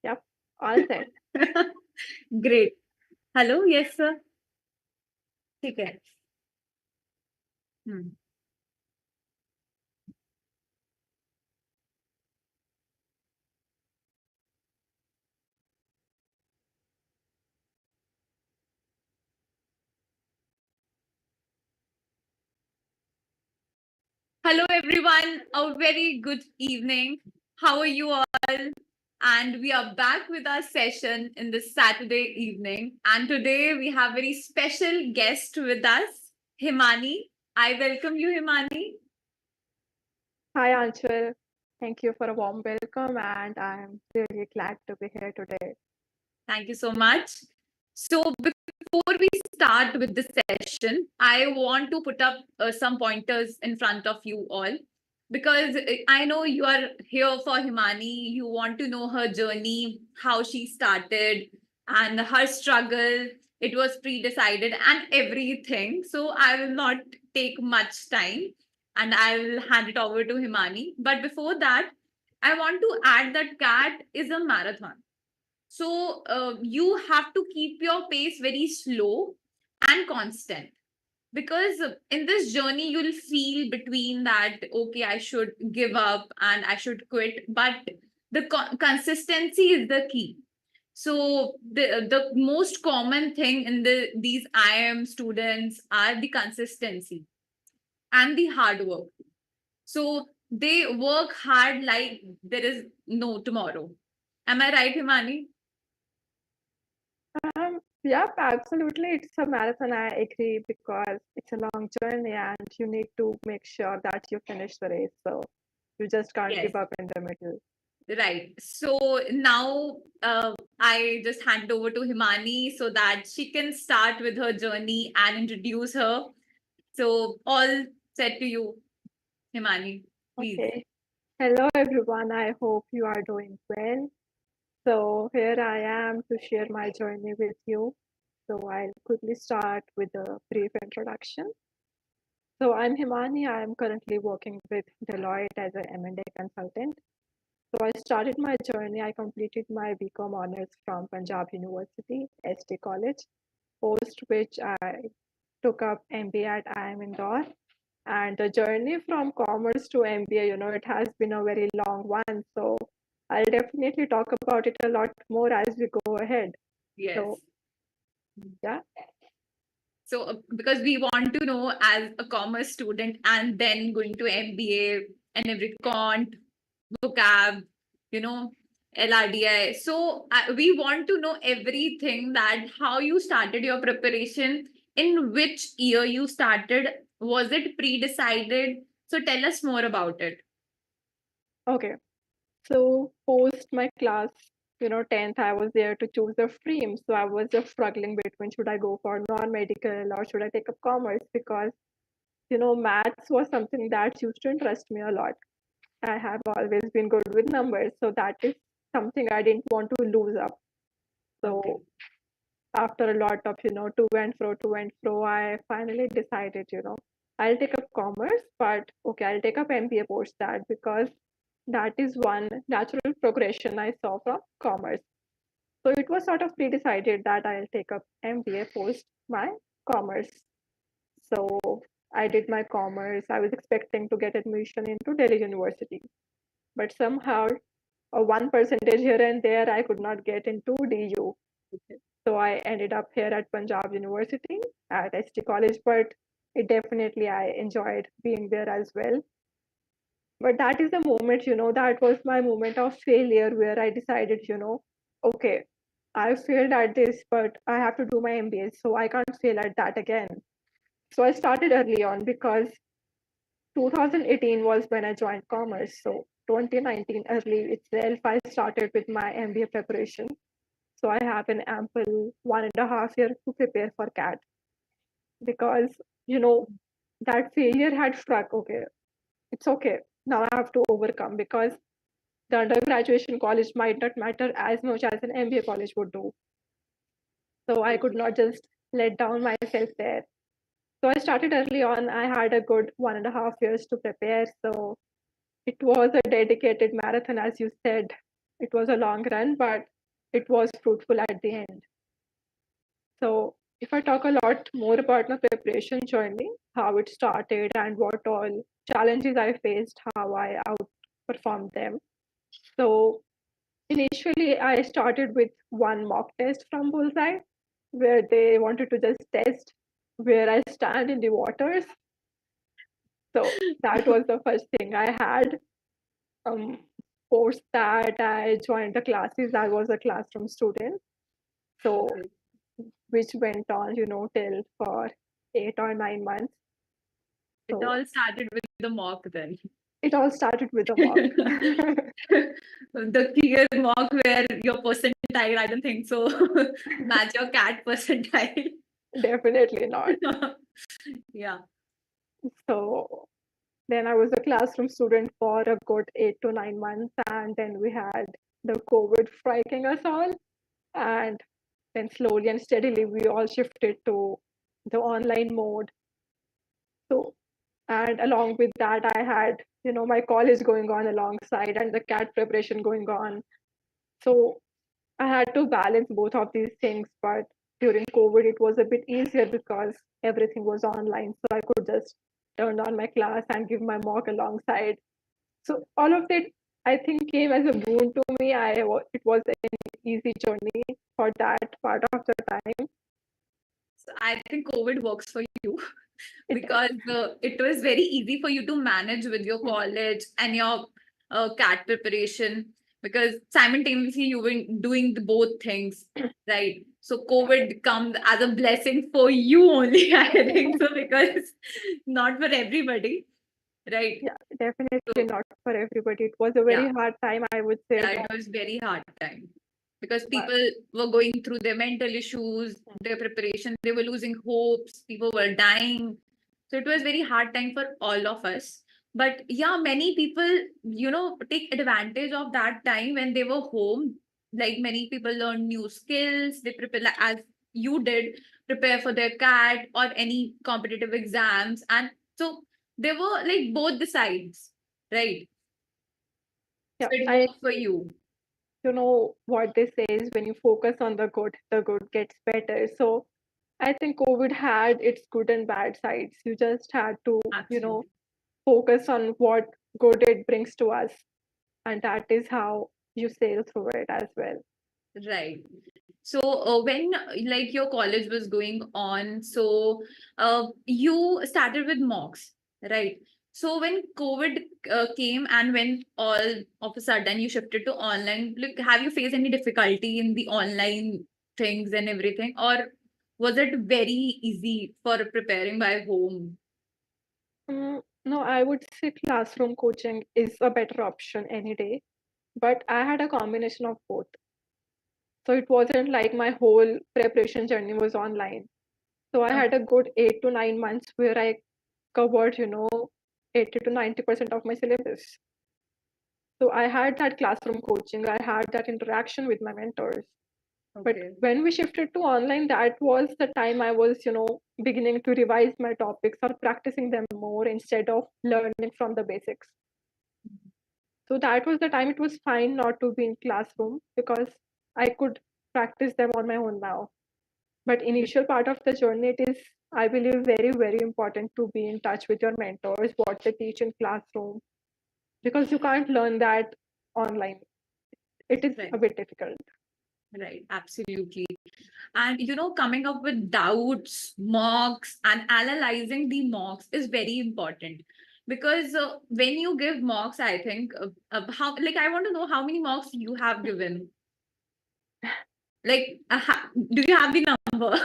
Yep, all set. Great. Hello, yes, sir. ठीक है. Hmm. Hello, everyone. A very good evening. How are you all? And we are back with our session in this Saturday evening. And today we have very special guest with us, Himani. I welcome you, Himani. Hi, Anshul. Thank you for a warm welcome, and I'm really glad to be here today. Thank you so much. So, before we start with the session, I want to put up some pointers in front of you all because I know you are here for Himani. You want to know her journey, how she started, and her struggle. It was pre decided and everything. So, I will not take much time and I will hand it over to Himani. But before that, I want to add that CAT is a marathon, so you have to keep your pace very slow and constant, because in this journey you'll feel between that, okay, I should give up and I should quit, but the consistency is the key. So the most common thing in these IIM students are the consistency and the hard work. So they work hard like there is no tomorrow. Am I right, Himani? Yep, absolutely. It's a marathon. I agree because it's a long journey, and you need to make sure that you finish the race. So you just can't Yes. give up in the middle. Right. So now I just hand over to Himani so that she can start with her journey and introduce her. So all said to you, Himani, please. Okay. Hello, everyone. I hope you are doing well. So here I am to share my journey with you. So I'll quickly start with a brief introduction. So I'm Himani. I'm currently working with Deloitte as an M&A consultant. So I started my journey. I completed my BCom honors from Panjab University, ST College, post which I took up MBA at IIM Indore. And the journey from commerce to MBA, it has been a very long one. So I'll definitely talk about it a lot more as we go ahead. Yes. So yeah. So because we want to know as a commerce student and then going to MBA and every quant, vocab, you know, LRDI. So we want to know everything, that how you started your preparation, in which year you started, was it pre-decided? So tell us more about it. Okay. So post my class, 10th, I was there to choose a stream. So I was just struggling between should I go for non-medical or should I take up commerce because, maths was something that used to interest me a lot. I have always been good with numbers. So that is something I didn't want to lose up. So after a lot of, to and fro, I finally decided, I'll take up commerce, but okay, I'll take up MBA post that because that is one natural progression I saw from commerce. So it was sort of pre-decided that I'll take up MBA post my commerce. So I did my commerce. I was expecting to get admission into Delhi University, but somehow a 1% here and there, I could not get into DU. So I ended up here at Panjab University at ST College, but it definitely I enjoyed being there as well. But that is the moment, that was my moment of failure where I decided, okay, I failed at this, but I have to do my MBA, so I can't fail at that again. So I started early on because 2018 was when I joined commerce. So 2019 early itself, I started with my MBA preparation. So I have an ample 1.5 year to prepare for CAT because, you know, that failure had struck. Okay, it's okay. Now I have to overcome because the undergraduation college might not matter as much as an MBA college would do. So I could not just let down myself there. So I started early on. I had a good 1.5 years to prepare. So it was a dedicated marathon, as you said. It was a long run, but it was fruitful at the end. So if I talk a lot more about my preparation journey, how it started and what all challenges I faced, how I outperformed them. So initially, I started with one mock test from Bullseye, where they wanted to just test where I stand in the waters. So that was the first thing I had. Um, Post that, I joined the classes. I was a classroom student, so which went on, till for 8 or 9 months. It So all started with the mock then. it all started with a mock. The clear mock where your percentile, I don't think so, match your cat percentile. Definitely not. Yeah. So then I was a classroom student for a good 8 to 9 months, and then we had the COVID striking us all. And then slowly and steadily, we all shifted to the online mode. So, and along with that, I had, my college going on alongside and the CAT preparation going on. So I had to balance both of these things. But during COVID, it was a bit easier because everything was online. So I could just turn on my class and give my mock alongside. So all of that, I think, came as a boon to me. It was an easy journey for that part of the time. So I think COVID works for you It does. because it was very easy for you to manage with your college and your CAT preparation because simultaneously you were doing the both things, right? So COVID comes as a blessing for you only, I think so, because not for everybody, right? Yeah, definitely So not for everybody. It was a yeah, very hard time, I would say yeah, it that. was very hard time because But people were going through their mental issues, their preparation, they were losing hopes, people were dying. So it was very hard time for all of us. But yeah, many people, take advantage of that time when they were home. Like many people learn new skills, they prepare like, as you did, prepare for their CAT or any competitive exams. And so they were like both the sides, right? So yeah, it I worked for you. what they say is when you focus on the good gets better. So I think COVID had its good and bad sides. You just had to, Absolutely. focus on what good it brings to us, and that is how you sail through it as well. Right. So when like your college was going on, so you started with mocks, right? So when COVID came and when all of a sudden you shifted to online, like have you faced any difficulty in the online things and everything, or was it very easy for preparing by home? No, I would say classroom coaching is a better option any day, but I had a combination of both. So it wasn't like my whole preparation journey was online. So I had a good 8 to 9 months where I covered, 80 to 90% of my syllabus. So I had that classroom coaching, I had that interaction with my mentors. But Okay. when we shifted to online, that was the time I was, beginning to revise my topics or practicing them more instead of learning from the basics. So that was the time it was fine not to be in classroom because I could practice them on my own now. But initial part of the journey, it is, I believe, very, very important to be in touch with your mentors, what they teach in classroom, because you can't learn that online. It is Right. a bit difficult. Right. Absolutely. And coming up with doubts, mocks, and analyzing the mocks is very important because when you give mocks, I think how like I want to know how many mocks you have given. Like, do you have the number?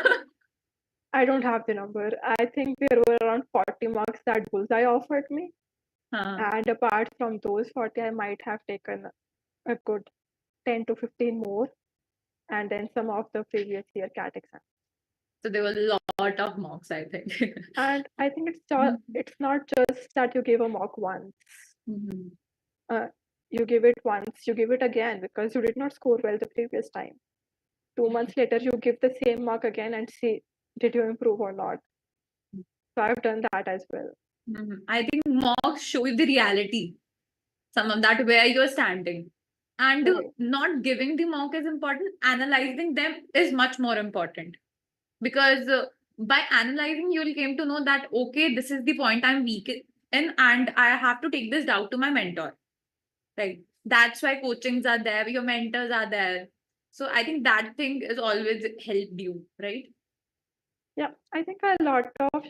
I don't have the number. I think there were around 40 marks that Bullseye offered me. Huh. And apart from those 40, I might have taken a good 10 to 15 more, and then some of the previous year CAT exams. So there were a lot of mocks, I think. And I think it's not just that you give a mock once. Mhm. Uh, you give it once, you give it again because you did not score well the previous time. 2 months later, you give the same mark again and see did you improve or not. So I've done that as well. Mhm. I think mocks show you the reality, some of that where you're standing. And Right. not giving the mock is important, analyzing them is much more important. Because by analyzing, you will came to know that, okay, this is the point I'm weak in, and I have to take this doubt to my mentor. Right. That's why coachings are there, your mentors are there. So I think that thing is always helped you, right? Yeah, I think a lot of,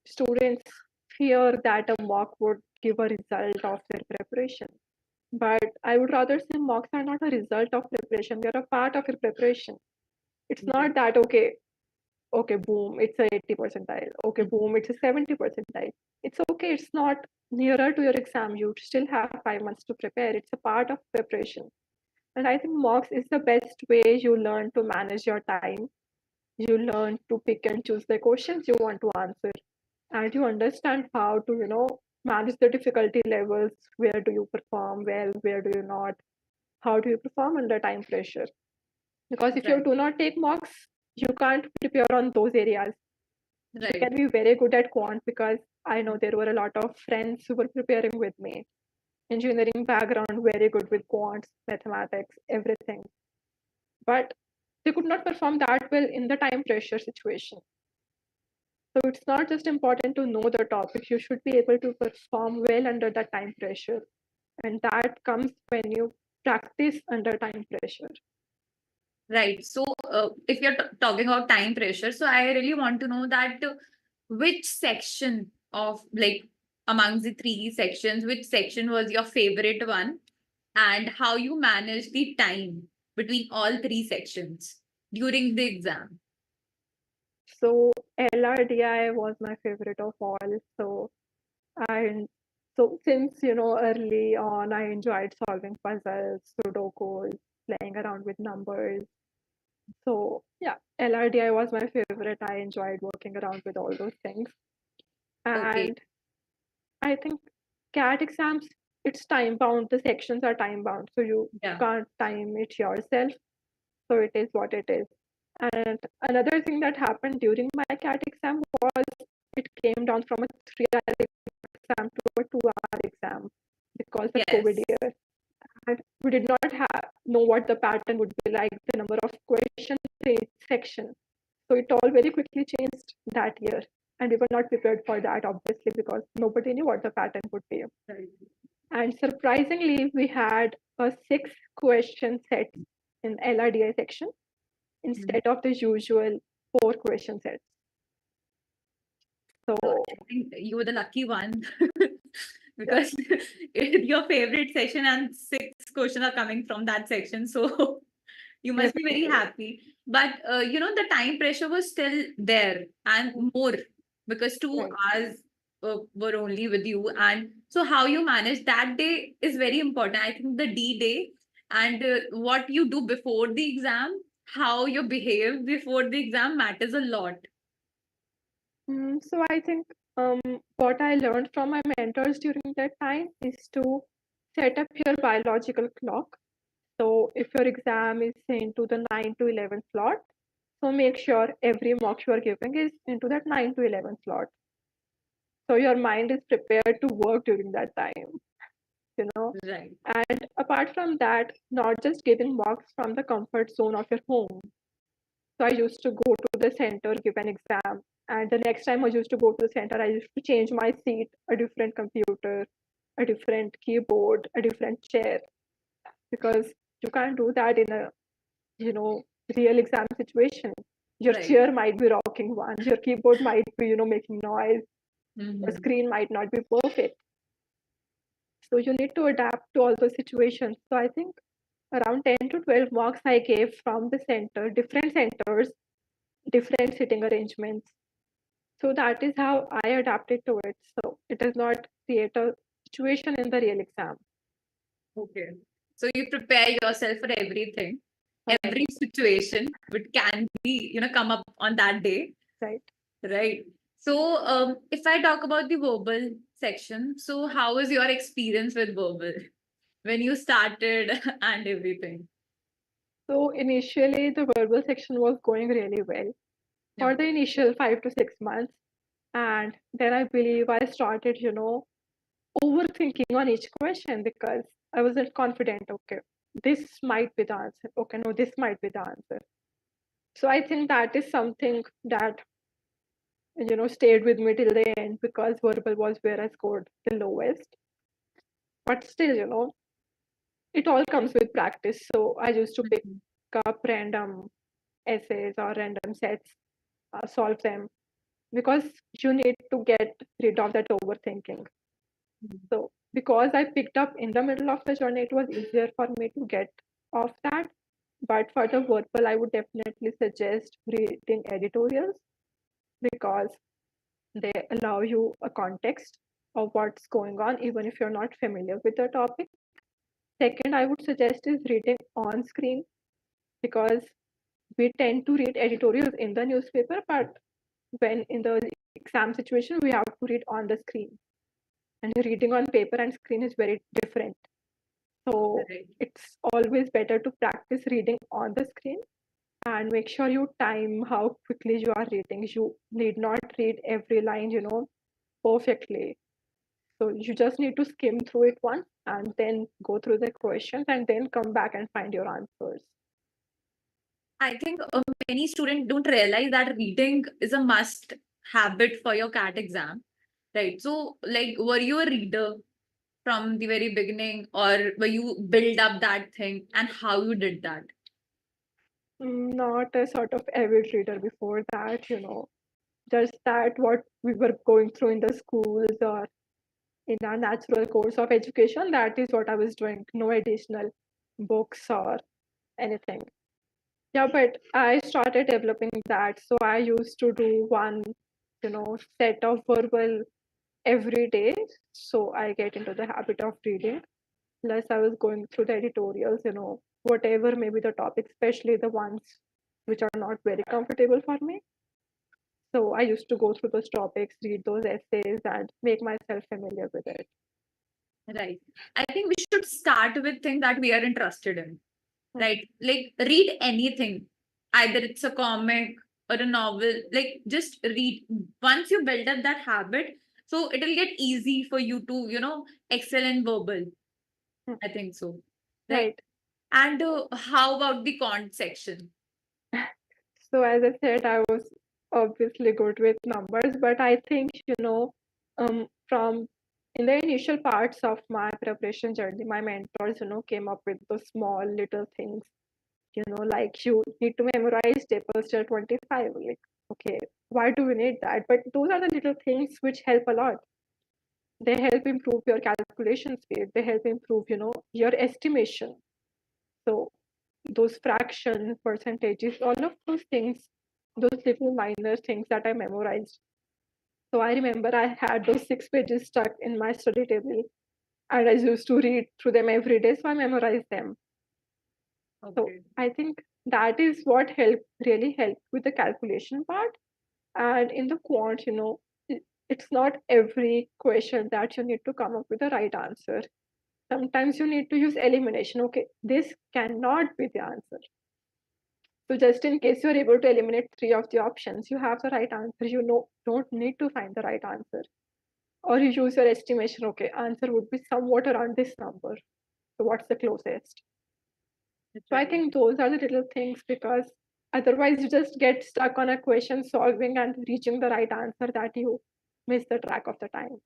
students fear that a mock would give a result of their preparation. But I would rather say mocks are not a result of preparation, they're a part of your preparation. It's Right. not that, okay, boom, it's a 80 percentile. Okay, boom, it's a 70 percentile. It's okay, it's not nearer to your exam. You still have 5 months to prepare. It's a part of preparation. And I think mocks is the best way you learn to manage your time. You learn to pick and choose the questions you want to answer. And you understand how to, manage the difficulty levels. Where do you perform well? Where do you not? How do you perform under time pressure? Because if you Right. do not take mocks, you can't prepare on those areas. You Right. can be very good at quant because I know there were a lot of friends who were preparing with me. Engineering background, very good with quants, mathematics, everything. But they could not perform that well in the time pressure situation. So it's not just important to know the topic, you should be able to perform well under the time pressure. And that comes when you practice under time pressure. Right. So, if you're talking about time pressure, so I really want to know that which section of, like, amongst the three sections, which section was your favorite one, and how you manage the time between all three sections during the exam? So LRDI was my favorite of all. And so since early on, I enjoyed solving puzzles, Sudokus, playing around with numbers. So yeah, LRDI was my favorite. I enjoyed working around with all those things. Okay. And I think CAT exams, it's time bound. The sections are time bound, so you Yeah. can't time it yourself. So it is what it is. And another thing that happened during my CAT exam was it came down from a 3 hour exam to a 2 hour exam because of COVID Yes. year. And we did not know what the pattern would be like, the number of questions in each section. So it all very quickly changed that year. And we were not prepared for that, obviously, because nobody knew what the pattern would be. Right. And surprisingly, we had a 6 question set in LRDI section Mhm. instead of the usual 4 question sets. So So, I think you were the lucky one yeah, because it's your favorite section and 6 questions are coming from that section. So you must be very definitely. happy. But the time pressure was still there and more because two Right. hours were only with you. And so how you manage that day is very important. I think the D day and what you do before the exam, how you behave before the exam matters a lot. So I think what I learned from my mentors during that time is to set up your biological clock. So if your exam is into the 9 to 11 slot, so make sure every mock you are giving is into that 9 to 11 slot. So your mind is prepared to work during that time, you know. Right. And apart from that, not just giving mocks from the comfort zone of your home. So I used to go to the center, give an exam, and the next time I used to go to the center, I used to change my seat, a different computer, a different keyboard, a different chair, because you can't do that in a you know real exam situation. Your Right. chair might be rocking once, your keyboard might be making noise, your Mhm. screen might not be perfect. So you need to adapt to all those situations. So I think around 10 to 12 marks I gave from the center, different centers, different sitting arrangements. So that is how I adapted to it. So it does not create a situation in the real exam. Okay. So you prepare yourself for everything, every Right, situation which can be, come up on that day, right. right? So, if I talk about the verbal section, so how was your experience with verbal when you started and everything? So initially the verbal section was going really well Yeah. for the initial 5 to 6 months. And then I believe I started, overthinking on each question because I wasn't confident. Okay, this might be the answer. Okay, no, this might be the answer. So I think that is something that stayed with me till the end, because verbal was where I scored the lowest. But still, it all comes with practice. So I used to pick Mhm. up random essays or random sets, solve them, because you need to get rid of that overthinking. Mhm. So because I picked up in the middle of the journey, it was easier for me to get off that. But for the verbal, I would definitely suggest reading editorials, because they allow you a context of what's going on, even if you're not familiar with the topic. Second, I would suggest is reading on screen, because we tend to read editorials in the newspaper, but when in the exam situation, we have to read on the screen. And reading on paper and screen is very different. So Right. it's always better to practice reading on the screen, and make sure you time how quickly you are reading. You need not read every line, perfectly. So you just need to skim through it once and then go through the questions and then come back and find your answers. I think many students don't realize that reading is a must habit for your CAT exam, right? So, like, were you a reader from the very beginning, or were you build up that thing, and how you did that? Not a sort of avid reader before that, just that what we were going through in the schools or in our natural course of education, that is what I was doing. No additional books or anything. Yeah, but I started developing that. So I used to do one, set of verbal every day. So I get into the habit of reading. Plus, I was going through the editorials, whatever maybe the topic, especially the ones which are not very comfortable for me. So I used to go through those topics, read those essays, and make myself familiar with it. Right. I think we should start with things that we are interested in, Hmm. right? Like read anything, either it's a comic or a novel. Like just read. Once you build up that habit, so it'll get easy for you to, excel in verbal. Hmm. I think so, right? Right. And how about the content section? So as I said, I was obviously good with numbers, but I think, from in the initial parts of my preparation journey, my mentors, came up with those small little things, like you need to memorize tables till 25. Like, okay, why do we need that? But those are the little things which help a lot. They help improve your calculation speed. They help improve, your estimation. So those fractions, percentages, all of those things, those little minor things that I memorized. So I remember I had those 6 pages stuck in my study table, and I used to read through them every day. So I memorized them. So Okay. I think that is what really helped with the calculation part. And in the quant, it's not every question that you need to come up with the right answer. Sometimes you need to use elimination. Okay, this cannot be the answer. So just in case you're able to eliminate three of the options, you have the right answer. You know, don't need to find the right answer. Or you use your estimation. Okay, answer would be somewhat around this number. So what's the closest? That's So I right. think those are the little things, because otherwise you just get stuck on a question solving and reaching the right answer that you miss the track of the time.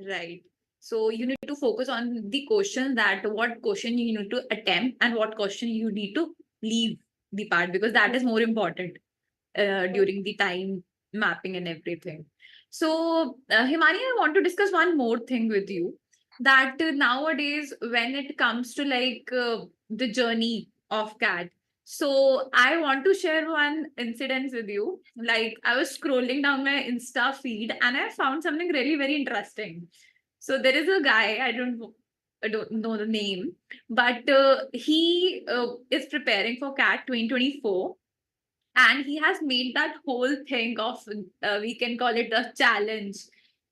Right. So you need to focus on the question, that what question you need to attempt and what question you need to leave the part, because that is more important during the time mapping and everything. So, Himani, I want to discuss one more thing with you, that nowadays, when it comes to like the journey of cat, so I want to share one incident with you. Like I was scrolling down my Insta feed and I found something really very interesting. So there is a guy, I don't know the name, but he is preparing for CAT 2024, and he has made that whole thing of we can call it a challenge,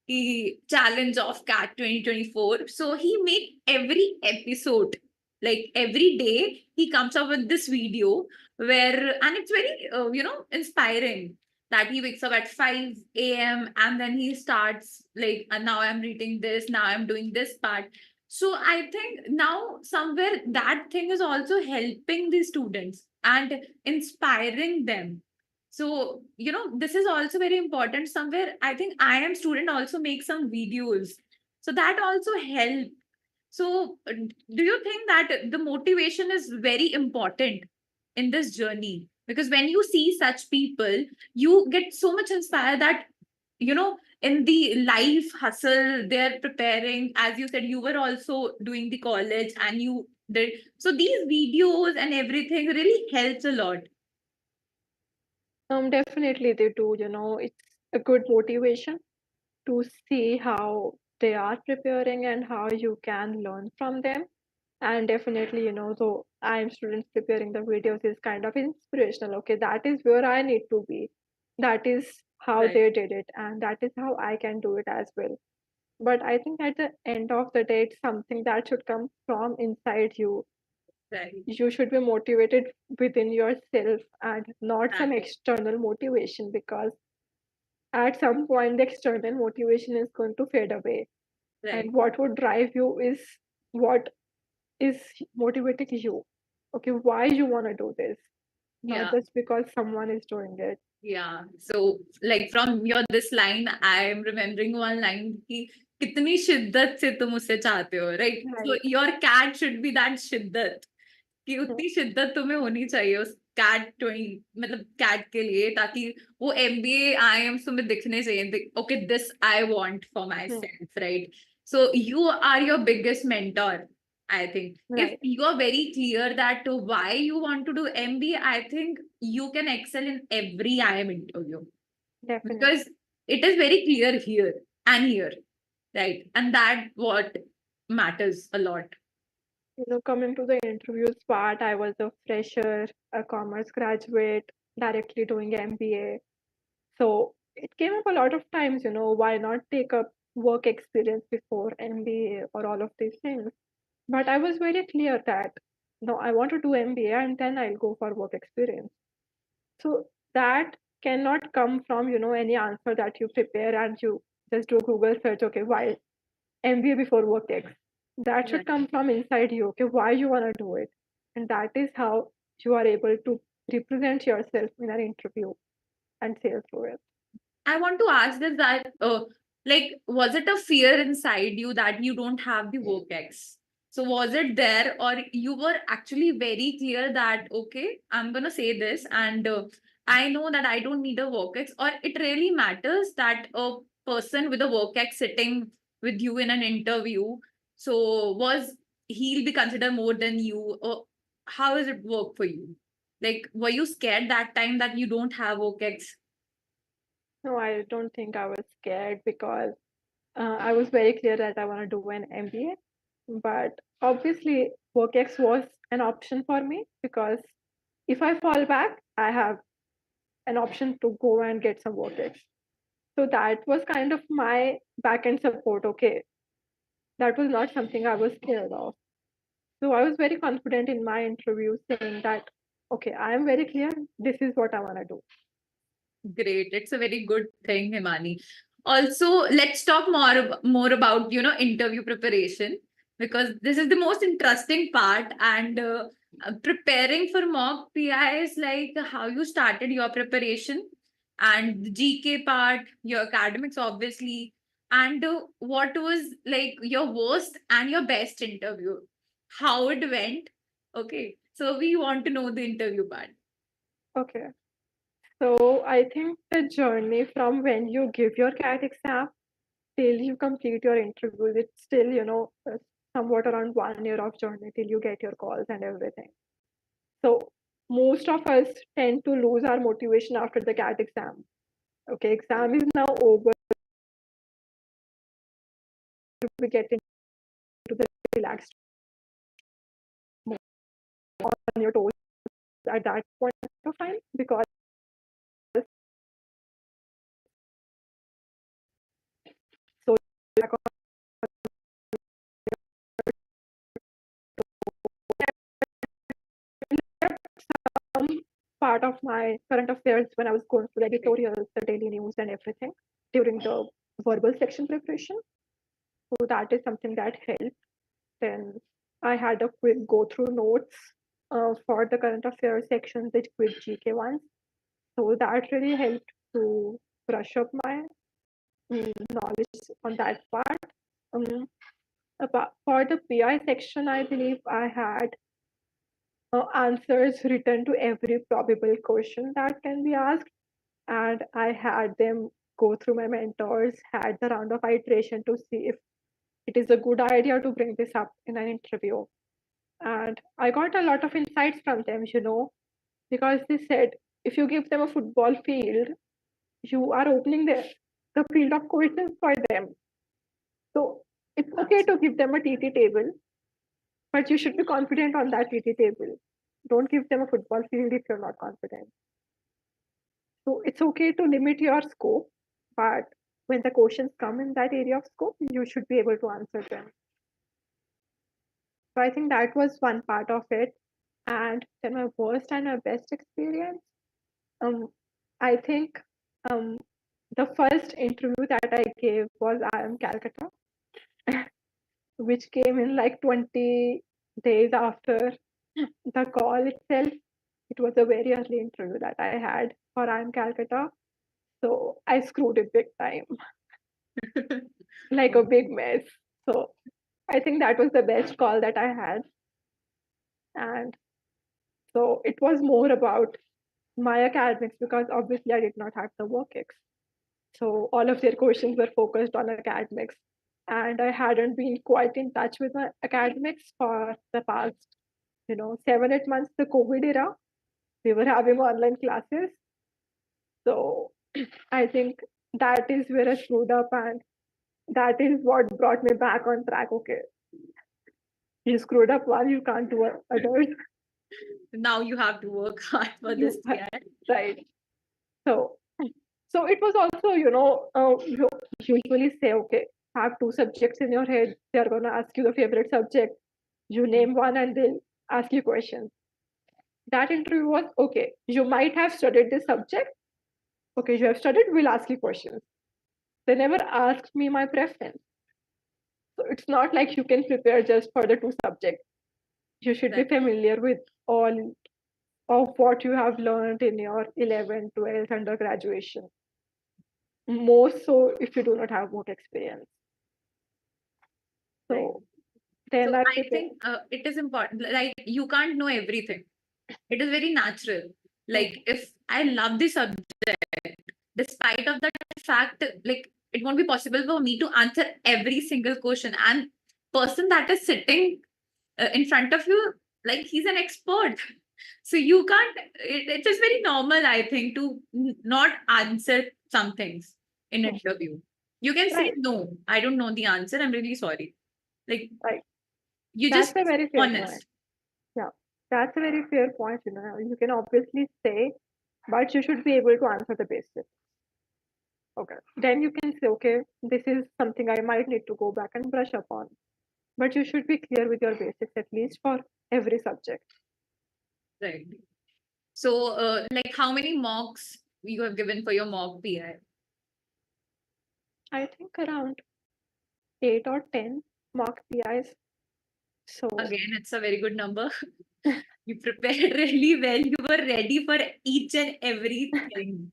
the challenge of cat 2024. So he made every episode, like every day he comes up with this video where, and it's very inspiring, that he wakes up at 5 a.m. and then he starts like, and now I'm reading this, now I'm doing this part. So I think now somewhere that thing is also helping the students and inspiring them. So, this is also very important. Somewhere I think I am student also make some videos. So that also help. So do you think that the motivation is very important in this journey? Because when you see such people, you get so much inspired that, in the life hustle, they're preparing. As you said, you were also doing the college and you did. So these videos and everything really helps a lot. Definitely they do, it's a good motivation to see how they are preparing and how you can learn from them. And definitely, so I'm students preparing the videos is kind of inspirational. Okay, that is where I need to be. That is how Right, they did it, and that is how I can do it as well. But I think at the end of the day, it's something that should come from inside you. right. You should be motivated within yourself and not some That, external motivation, because at some point the external motivation is going to fade away, right. and what would drive you is what is motivating you. Okay, why you want to do this, not Yeah. just because someone is doing it. Yeah. So, like from your this line, I am remembering one line कि कितनी शिद्दत से तुम उससे चाहते हो, right? So Right. your cat should be that शिद्दत कि Hmm. उतनी शिद्दत तुम्हें होनी चाहिए उस कैट मतलब कैट के लिए, ताकि वो MBA IIMs तुम्हें दिखने चाहिए. Okay, this I want for Hmm. myself, right? So you are your biggest mentor, I think. If Right. you are very clear that why you want to do MBA, I think you can excel in every IIM interview, Definitely. because it is very clear here and here, right? And that what matters a lot. Coming to the interviews part, I was a fresher, a commerce graduate, directly doing MBA. So it came up a lot of times, why not take up work experience before MBA or all of these things. But I was very clear that no, I want to do MBA and then I'll go for work experience. So that cannot come from, any answer that you prepare and you just do a Google search, okay, why MBA before work X. That should Right. come from inside you, okay, why you want to do it. And that is how you are able to represent yourself in an interview and sail through it. I want to ask this that, like, was it a fear inside you that you don't have the work X? So was it there, or you were actually very clear that, okay, I'm gonna say this, and I know that I don't need a work X, or it really matters that a person with a work X sitting with you in an interview, so was he'll be considered more than you, or how does it work for you? Like, were you scared that time that you don't have work X? No, I don't think I was scared because I was very clear that I want to do an MBA. But obviously, WorkX was an option for me because if I fall back, I have an option to go and get some WorkX. So that was kind of my back end support. Okay, that was not something I was scared of. So I was very confident in my interview saying that, okay, I am very clear. This is what I want to do. Great. It's a very good thing, Himani. Also, let's talk more about, interview preparation, because this is the most interesting part. And preparing for mock PI is like how you started your preparation, and the GK part, your academics, obviously, and what was like your worst and your best interview, how it went. Okay. So we want to know the interview part. Okay. So I think the journey from when you give your CAT exam till you complete your interviews, it's still, somewhat around 1 year of journey till you get your calls and everything. So most of us tend to lose our motivation after the CAT exam. Okay, exam is now over. We get into the relaxed mode on your toes at that point of time because so lack of some part of my current affairs when I was going through the editorials, the daily news, and everything during the verbal section preparation. So that is something that helped. Then I had a quick go through notes for the current affairs sections, the quick GK ones. So that really helped to brush up my knowledge on that part. Um, for the PI section, I believe I had answers written to every probable question that can be asked, and I had them go through my mentors, had the round of iteration to see if it is a good idea to bring this up in an interview. And I got a lot of insights from them, because they said if you give them a football field, you are opening the field of questions for them. So it's okay to give them a TT table, but you should be confident on that TT table. Don't give them a football field if you're not confident. So it's okay to limit your scope, but when the questions come in that area of scope, you should be able to answer them. So I think that was one part of it. And then my worst and my best experience. I think the first interview that I gave was IIM Calcutta, which came in like 20 days after the call itself. It was a very early interview that I had for IIM Calcutta. So I screwed it big time, like a big mess. So I think that was the best call that I had. And so it was more about my academics because obviously I did not have the work ex. So all of their questions were focused on academics. And I hadn't been quite in touch with my academics for the past, 7, 8 months, the COVID era. We were having online classes. So I think that is where I screwed up, and that is what brought me back on track. Okay, you screwed up one, you can't do others. Now you have to work hard for this. Yeah. Right. So it was also, you usually say, okay, have two subjects in your head. They're going to ask you the favorite subject. You name one and they'll ask you questions. That interview was, okay, you might have studied this subject. Okay, you have studied, we'll ask you questions. They never asked me my preference. So it's not like you can prepare just for the two subjects. You should be familiar with all of what you have learned in your 11th, 12th undergraduation. More so if you do not have work experience. So then So I I think it is important. Like you can't know everything. It is very natural. Like if I love the subject, despite of that fact, like it won't be possible for me to answer every single question. And person that is sitting in front of you, like he's an expert. So you can't. It is very normal, I think, to not answer some things in interview. You can say no. I don't know the answer. I'm really sorry. Like right. you That's just a very fair honest. point. Yeah, that's a very fair point. You can obviously say, but you should be able to answer the basics. Okay. Then you can say, okay, this is something I might need to go back and brush up on. But you should be clear with your basics, at least for every subject. Right. So, like, how many mocks you have given for your mock PI? I think around 8 or 10 mock PIs. So Again, it's a very good number. You prepared really well. You were ready for each and everything.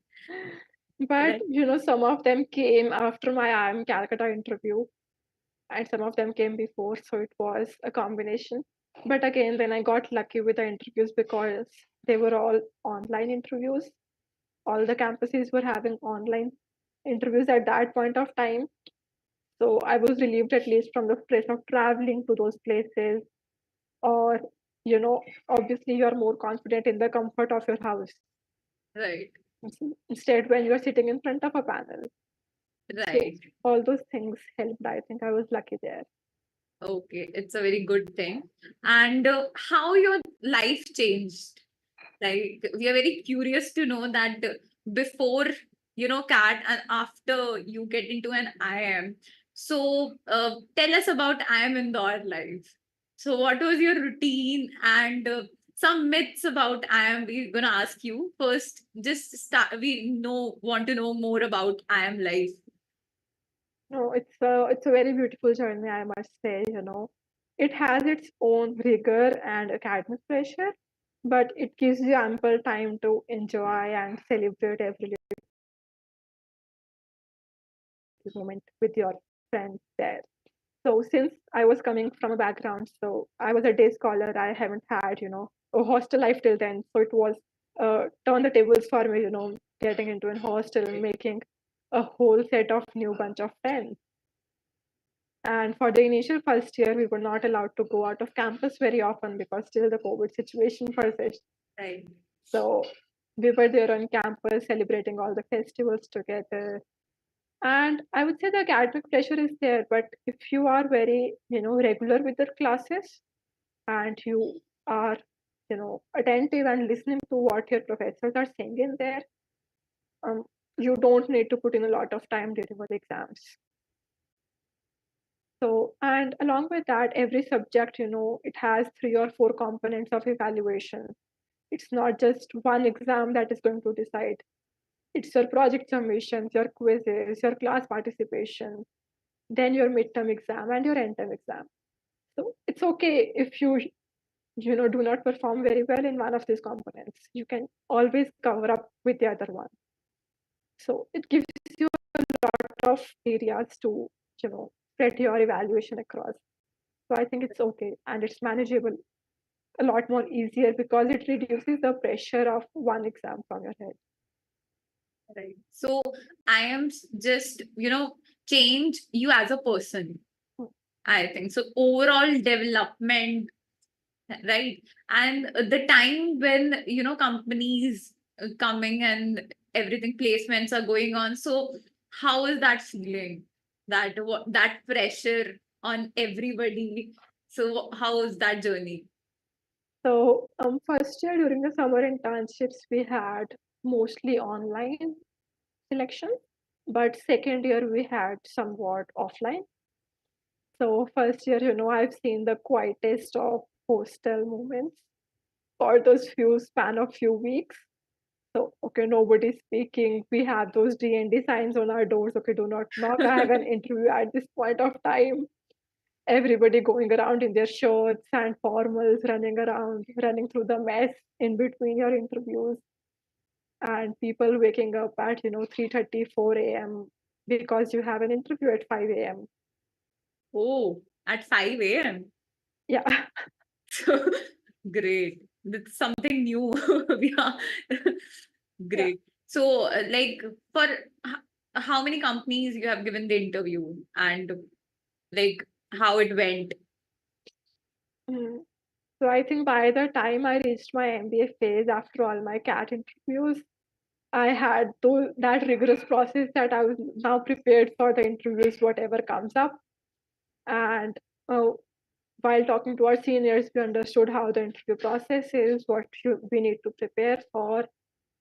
but Right. some of them came after my IIM Calcutta interview, and some of them came before, so it was a combination. But again, then I got lucky with the interviews because they were all online interviews. All the campuses were having online interviews at that point of time. So I was relieved at least from the stress of traveling to those places, or, obviously you're more confident in the comfort of your house. Right. Instead, when you're sitting in front of a panel. Right. So all those things helped. I think I was lucky there. Okay. It's a very good thing. And how your life changed? Like, we are very curious to know that before, CAT and after you get into an IIM. So, tell us about IIM Indore life. So, what was your routine and some myths about IIM? We're gonna ask you first. Just start. Want to know more about IIM life. No, it's a very beautiful journey, I must say. it has its own rigor and academic pressure, but it gives you ample time to enjoy and celebrate every little moment with your friends there. So since I was coming from a background, so I was a day scholar, I haven't had, a hostel life till then. So it was turn the tables for me, getting into a hostel and making a whole set of new bunch of friends. And for the initial first year, we were not allowed to go out of campus very often because still the COVID situation persists. Right. So we were there on campus celebrating all the festivals together. And I would say the academic pressure is there, but if you are very, regular with the classes and you are, attentive and listening to what your professors are saying in there, um, you don't need to put in a lot of time during the exams. So, and along with that, every subject, it has 3 or 4 components of evaluation. It's not just one exam that is going to decide. It's your project submissions, your quizzes, your class participation, then your midterm exam and your end term exam. So it's okay if you do not perform very well in one of these components. You can always cover up with the other one. So it gives you a lot of areas to spread your evaluation across. So I think it's okay and it's manageable a lot more easier because it reduces the pressure of one exam from your head. Right. So IIMs just, change you as a person, Hmm. I think. So overall development, right? And the time when, companies coming and everything, placements are going on. So how is that feeling? That pressure on everybody. So how is that journey? So first year during the summer internships, we had mostly online selection, but second year we had somewhat offline. So first year, I've seen the quietest of hostel moments for those few span of few weeks. So okay, nobody's speaking. We have those D&D signs on our doors. Okay, do not knock. I have an interview at this point of time. Everybody going around in their shirts and formals, running around, running through the mess in between your interviews, and people waking up at 3:30, 4 a.m. because you have an interview at 5 a.m. Oh, at 5 a.m. Yeah. So great. That's something new. Yeah. Yeah. Great. So, like, for how many companies you have given the interview and like how it went? Mm. So I think by the time I reached my MBA phase, after all my CAT interviews, I had that rigorous process that I was now prepared for the interviews, whatever comes up. And uh, while talking to our seniors, we understood how the interview process is, we need to prepare for,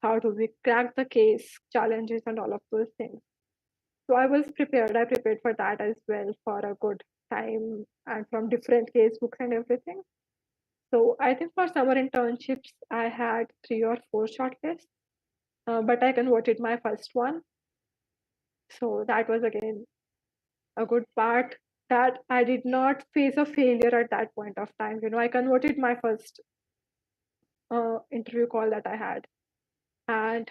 how do we crack the case, challenges, and all of those things. So I was prepared. I prepared for that as well for a good time and from different case books and everything. So I think for summer internships, I had 3 or 4 shortlists, but I converted my first one. So that was again a good part that I did not face a failure at that point of time. I converted my first interview call that I had, and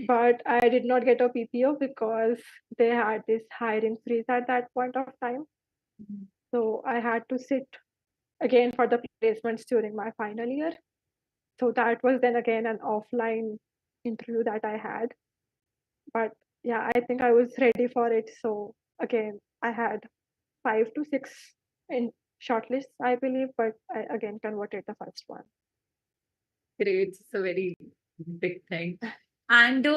but I did not get a PPO because they had this hiring freeze at that point of time. So I had to sit again for the placements during my final year. So that was then again an offline interview that I had. But yeah, I think I was ready for it. So again, I had 5 to 6 in shortlists, I believe, but I again converted the first one. Great. It's a very big thing. And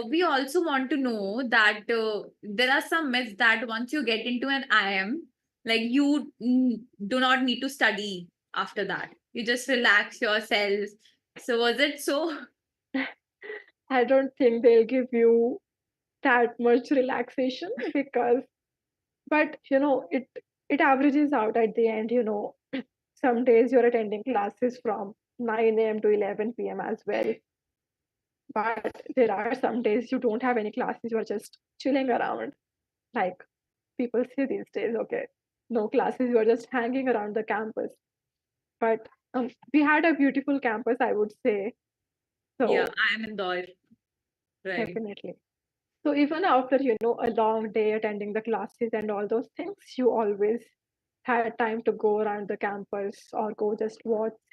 we also want to know that there are some myths that once you get into an IM, like you do not need to study after that. You just relax yourself. So was it so? I don't think they'll give you that much relaxation because, but it averages out at the end. Some days you're attending classes from 9 a.m. to 11 p.m. as well. But there are some days you don't have any classes, you're just chilling around, like people say these days, okay, no classes, you are just hanging around the campus. But we had a beautiful campus, I would say. Yeah, So I am Indore. Right. definitely. So even after, a long day attending the classes and all those things, you always had time to go around the campus or go just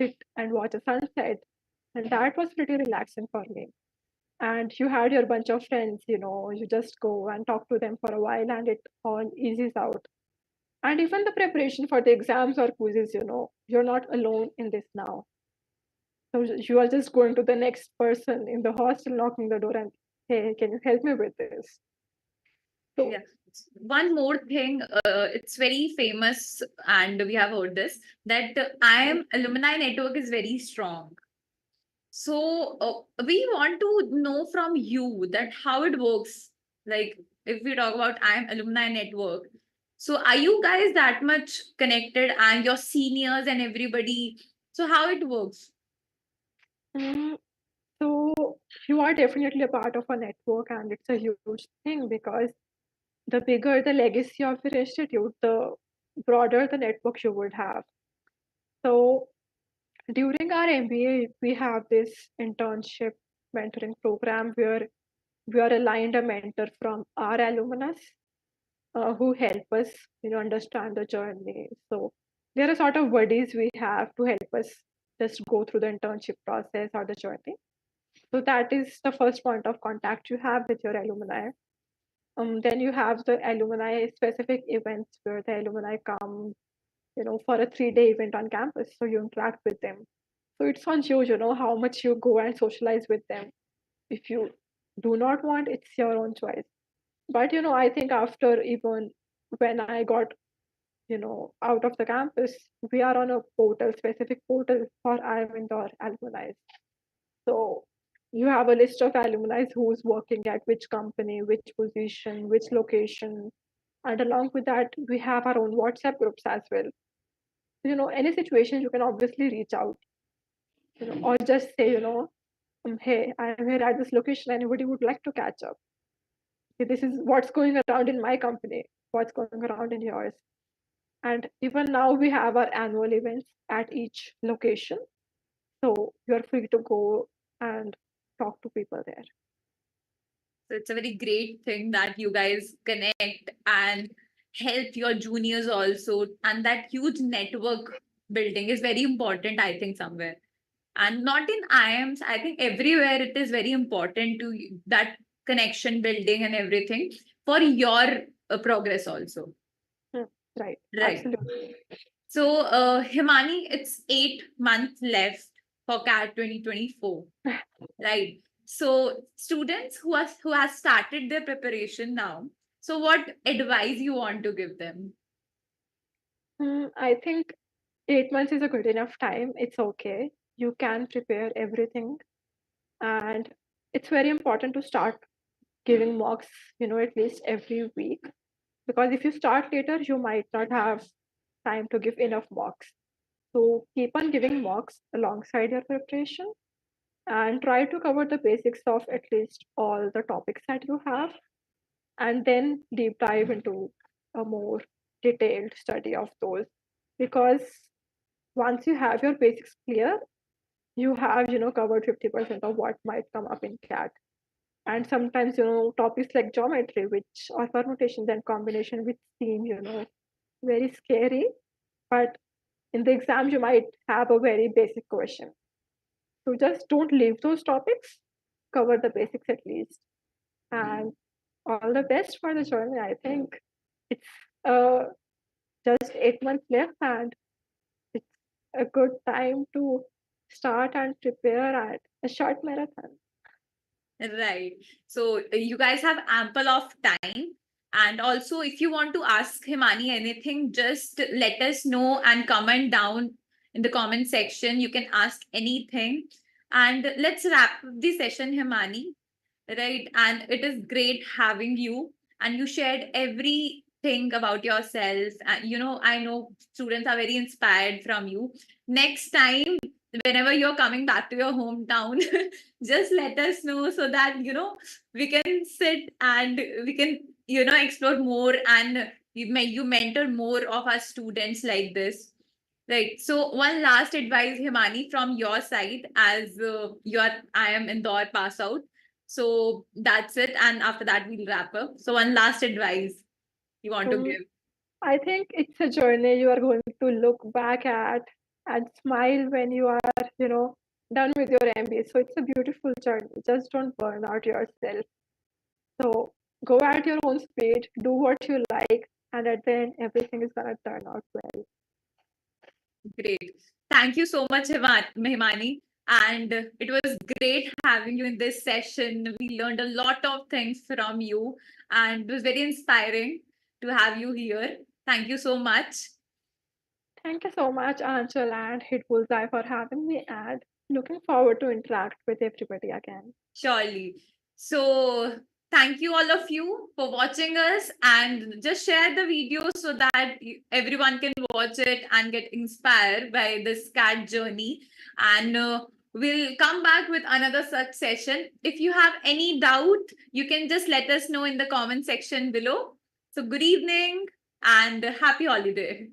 sit and watch a sunset. And that was pretty relaxing for me. And you had your bunch of friends, you just go and talk to them for a while and it all eases out. And even the preparation for the exams or quizzes, you're not alone in this now. So you are just going to the next person in the hostel, knocking the door and, hey, can you help me with this? So Yeah. One more thing, it's very famous, and we have heard this, that IIM alumni network is very strong. So we want to know from you that how it works. Like if we talk about IIM alumni network, so are you guys that much connected and your seniors and everybody? So how it works? mm, so you are definitely a part of a network, and it's a huge thing because the bigger the legacy of your institute, the broader the network you would have. So during our MBA, we have this internship mentoring program where we are aligned a mentor from our alumnus who help us, understand the journey. So there are sort of buddies we have to help us just go through the internship process or the journey. So that is the first point of contact you have with your alumni. Then you have the alumni specific events where the alumni come, for a 3-day event on campus. So you interact with them. So it's on you, how much you go and socialize with them. If you do not want, it's your own choice. But, I think after even when I got, out of the campus, we are on a portal, specific portal for IIM or alumni. So you have a list of alumni who's working at which company, which position, which location. And along with that, we have our own WhatsApp groups as well. Any situation you can obviously reach out, or just say, hey, I'm here at this location. Anybody would like to catch up? Okay, this is what's going around in my company, what's going around in yours. And even now we have our annual events at each location. So you're free to go and talk to people there. So it's a very great thing that you guys connect and help your juniors also. And that huge network building is very important, I think, somewhere. And not in IIMs, I think everywhere it is very important to that connection building and everything for your progress also. Hmm, right, Right. absolutely. So, Himani, it's 8 months left for CAT 2024. Right. So students who has started their preparation now. So what advice you want to give them? I think 8 months is a good enough time. It's okay. You can prepare everything. And it's very important to start giving mocks, at least every week. Because if you start later, you might not have time to give enough mocks. So keep on giving mocks alongside your preparation and try to cover the basics of at least all the topics that you have, and then deep dive into a more detailed study of those. Because once you have your basics clear, you have covered 50% of what might come up in CAT. And sometimes topics like geometry, which or permutations and combination, which seem very scary, but in the exam you might have a very basic question. So just don't leave those topics, cover the basics at least. And all the best for the journey. I think it's uh, just 8 months left, and it's a good time to start and prepare at a short marathon. Right. So you guys have ample of time. And also, if you want to ask Himani anything, just let us know and comment down in the comment section. You can ask anything. And let's wrap the session, Himani. Right. And it is great having you. And you shared everything about yourself. And, I know students are very inspired from you. Next time, whenever you're coming back to your hometown, just let us know so that, we can sit and we can, explore more and you mentor more of our students like this. Right. So one last advice, Himani, from your side, as I am Indore pass out. So that's it, and after that we'll wrap up. So one last advice you want to Um, give? I think it's a journey you are going to look back at and smile when you are, done with your MBA. So it's a beautiful journey. Just don't burn out yourself. So go at your own speed, do what you like, and at the end, everything is gonna turn out well. Great. Thank you so much, Himani. And it was great having you in this session. We learned a lot of things from you, and it was very inspiring to have you here. Thank you so much. Thank you so much, Anshul and Hit Bullseye, for having me, and looking forward to interact with everybody again. Surely. So, thank you all of you for watching us, and just share the video so that everyone can watch it and get inspired by this cat journey. And we'll come back with another such session. If you have any doubt, you can just let us know in the comment section below. So, good evening and happy holiday.